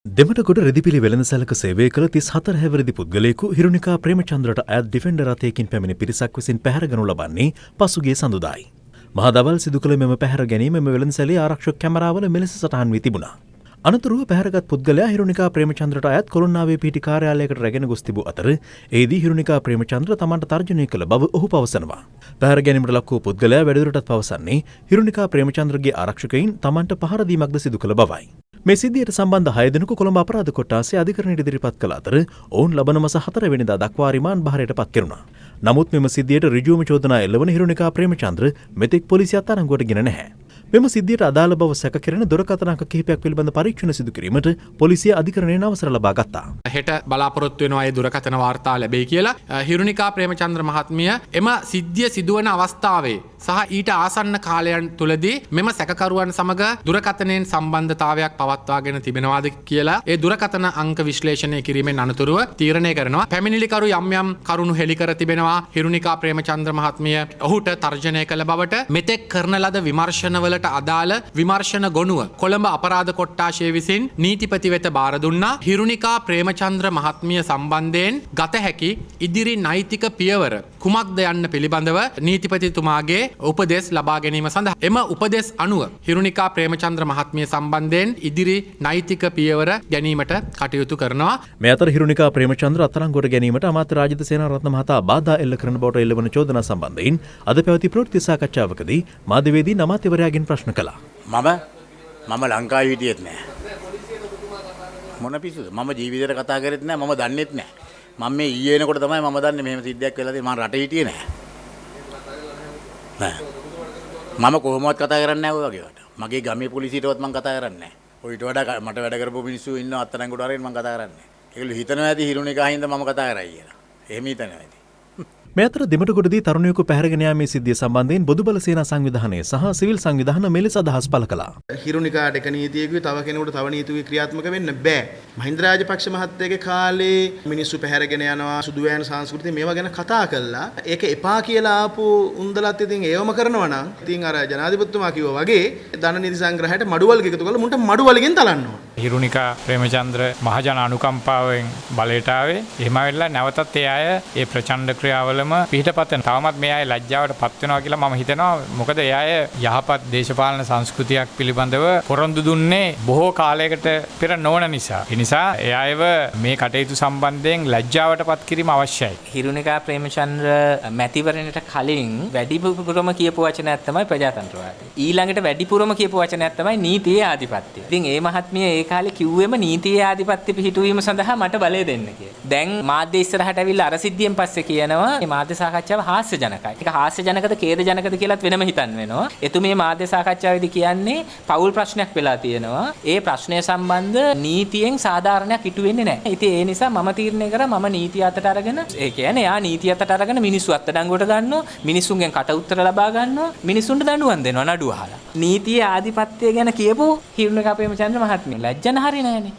දෙමටගොඩ රෙදිපිලි වෙළඳසැලක සේවය කළ 34 හැවිරිදි පුද්ගලයෙකු හිරුනිකා ප්‍රේමචන්ද්‍රට අයත් ඩිෆෙන්ඩර් රථයකින් පැමිණි පිරිසක් විසින් පැහැරගනු ලබන්නේ පසුගිය සඳුදායි. මහා දවල් සිදු කළ මෙම පැහැර ගැනීම මෙම වෙළඳසැලේ ආරක්ෂක කැමරාවල මෙලෙස සටහන් වී තිබුණා. අනතුරුව පැහැරගත් පුද්ගලයා හිරුනිකා ප්‍රේමචන්ද්‍රට අයත් කොළොන්නාවේ පිහිටි කාර්යාලයකට රැගෙන ගොස් තිබූ අතර එෙහිදී හිරුනිකා ප්‍රේමචන්ද්‍ර තමන්ට තර්ජනය කළ බව ඔහු පවසනවා. පැහැර ගැනීමට ලක් වූ පුද්ගලයා වැඩිදුරටත් පවසන්නේ හිරුනිකා ප්‍රේමචන්ද්‍රගේ ආරක්ෂකයින් තමන්ට පහර දීමක්ද සිදු කළ බවයි. මේ සිද්ධියට සම්බන්ධ 6 දෙනෙකු කොළඹ අපරාධ කොට්ටාසේ අධිකරණයට ඉදිරිපත් කළ අතර ඔවුන් ලබන මාස 4 වෙනිදා දක්වා රිමාන්ඩ් භාරයට පත් කෙරුණා. නමුත් මෙම සිද්ධියට ඍජුවම චෝදනා එල්ලවන හිරුනිකා ප්‍රේමචන්ද්‍ර මෙතෙක් පොලිසියත් අත්අඩංගුවට ගෙන නැහැ. මෙම සිද්ධියට අදාළ බව සැක කෙරෙන දුරකථන අංක කිහිපයක් පිළිබඳ පරීක්ෂණ සිදු කිරීමට පොලිසිය අධිකරණයෙන් අවසර ලබා ගත්තා. හෙට බලාපොරොත්තු වෙනවා ඒ දුරකථන වාර්තා ලැබෙයි කියලා. හිරුනිකා ප්‍රේමචන්ද්‍ර මහත්මිය එම සිද්ධිය සිදුවන අවස්ථාවේ සහ ඊට ආසන්න කාලයන් තුලදී මෙම සැකකරුවන් සමග දුරකථනයෙන් සම්බන්ධතාවයක් පවත්වාගෙන තිබෙනවාද කියලා ඒ දුරකථන අංක විශ්ලේෂණය කිරීමෙන් අනතුරුව තීරණය කරනවා. පැමිණිලිකරු යම් යම් කරුණු හෙළි කර තිබෙනවා. හිරුනිකා ප්‍රේමචන්ද්‍ර මහත්මිය ඔහුට තර්ජනය කළ බවට මෙතෙක් කරන ලද විමර්ශනවලට අදාළ විමර්ශන ගොනුව කොළඹ අපරාධ කොට්ටාශය විසින් නීතිපති වෙත බාර දුන්නා. හිරුනිකා ප්‍රේමචන්ද්‍ර මහත්මිය සම්බන්ධයෙන් ගත හැකි ඉදිරි නෛතික පියවර කුමක්ද යන්න පිළිබඳව නීතිපතිතුමාගේ උපදෙස් ලබා ගැනීම සඳහා එම උපදෙස් අනුව හිරුනිකා ප්‍රේමචන්ද්‍ර මහත්මිය සම්බන්ධයෙන් ඉදිරි නෛතික පියවර ගැනීමට කටයුතු කරනවා. මේ අතර හිරුනිකා ප්‍රේමචන්ද්‍ර අත්අඩංගුවට ගැනීමට අමාත්‍ය රාජිත සේනාරත්න මහතා බාධා එල්ල කරන බවට එල්ලවන චෝදනා සම්බන්ධයෙන් අද පැවති ප්‍රවෘත්ති සාකච්ඡාවකදී මාධ්‍යවේදීන් අමාත්‍යවරයාගෙන් ප්‍රශ්න කළා. මම ලංකාවේ හිටියෙත් නෑ. මොන පිස්සුද? මම ජීවිතේට කතා කරෙත් නෑ. මම දන්නෙත් නෑ. මම මේ ඊයේ එනකොට තමයි මම දන්නේ මෙහෙම සිද්ධියක් වෙලා තියෙන්නේ. මම රටේ හිටියේ නෑ. මම කොහොමවත් කතා කරන්නේ නැහැ ඔය වගේ වට. මගේ ගමේ පොලිසියටවත් මම කතා කරන්නේ නැහැ. ඔයිට වඩා මට වැඩ කරපු මිනිස්සු ඉන්නවා අත්අඩංගුවට අරගෙන මම කතා කරන්නේ නැහැ. ඒගොල්ලෝ හිතනවා ඇති හිරුනිකා හින්දා මම කතා කරා කියලා. එහෙම හිතනවා ඇති. මේ අතර දෙමටගොඩදී තරුණයෙකු පැහැරගෙන යාමේ සිද්ධිය සම්බන්ධයෙන් බොදුබල සේනා සංවිධානය සහ සිවිල් සංවිධාන මෙලෙස අදහස් පළ කළා. හිරුනිකාට එක නීතියකුයි තව කෙනෙකුට තව නීතියකුයි ක්‍රියාත්මක වෙන්න බෑ. මහින්ද රාජපක්ෂ මහත්තයාගේ කාලේ මිනිස්සු පැහැරගෙන යනවා සුදු වෑන සංස්කෘතිය මේවා ගැන කතා කළා. ඒක එපා කියලා ආපු උන්දලත් ඉතින් ඒවම කරනවා නම් ඉතින් අර ජනාධිපතිතුමා කිව්වා වගේ ධන නිධි සංග්‍රහයට මඩුවල්ග එකතු කරලා මුන්ට මඩුවල්ගෙන් තලන්න ඕන. හිරුනිකා ප්‍රේමචන්ද්‍ර මහජන අනුකම්පාවෙන් බලයට ආවේ. එහෙම වෙලා නැවතත් ඒ අය ඒ ප්‍රචණ්ඩ ක්‍රියාවලම පිටපතන තවමත් මේ අය ලැජ්ජාවට පත් වෙනවා කියලා මම හිතනවා. මොකද ඒ අය යහපත් දේශපාලන සංස්කෘතියක් පිළිබඳව පොරොන්දු දුන්නේ බොහෝ කාලයකට පෙර නොවන නිසා. ඒ නිසා ඒ අයව මේ කටයුතු සම්බන්ධයෙන් ලැජ්ජාවට පත් කිරීම අවශ්‍යයි. හිරුනිකා ප්‍රේමචන්ද්‍ර මැතිවරණයට කලින් වැඩිපුරම කියපු වචනයක් තමයි ප්‍රජාතන්ත්‍රවාදී. ඊළඟට වැඩිපුරම කියපු වචනයක් තමයි නීතියේ ආධිපත්‍යය. ඉතින් ඒ මහත්මිය ඒ කාලේ කිව්වෙම නීතියේ ආධිපත්‍ය පිහිටුවීම සඳහා මට බලය දෙන්න කියලා. දැන් මාධ්‍ය ඉස්සරහට ඇවිල්ලා අර සිද්ධියෙන් පස්සේ කියනවා මේ මාධ්‍ය සාකච්ඡාව හාස්‍යජනකයි. ඒක හාස්‍යජනකද ඛේදජනකද කියලාත් වෙනම හිතන්න වෙනවා. එතුමිය මාධ්‍ය සාකච්ඡාවේදී කියන්නේ පෞල් ප්‍රශ්නයක් වෙලා තියෙනවා. ඒ ප්‍රශ්නය සම්බන්ධ නීතියෙන් සාධාරණයක් ඉටු වෙන්නේ නැහැ. ඉතින් ඒ නිසා මම තීරණය කරා මම නීතිය අතට අරගෙන ඒ කියන්නේ යා නීතිය අතට අරගෙන මිනිස්සු අත්අඩංගුවට ගන්නවා. මිනිස්සුන්ගෙන් කට උත්තර ලබා ගන්නවා. මිනිස්සුන්ට දඬුවම් දෙනවා නඩුව අහලා. නීතියේ ආධිපත්‍යය ගැන කියපු හිරුනිකා ප්‍රේමචන්ද්‍ර මහත්මිය ලැජ්ජ නැහරි නෑනේ.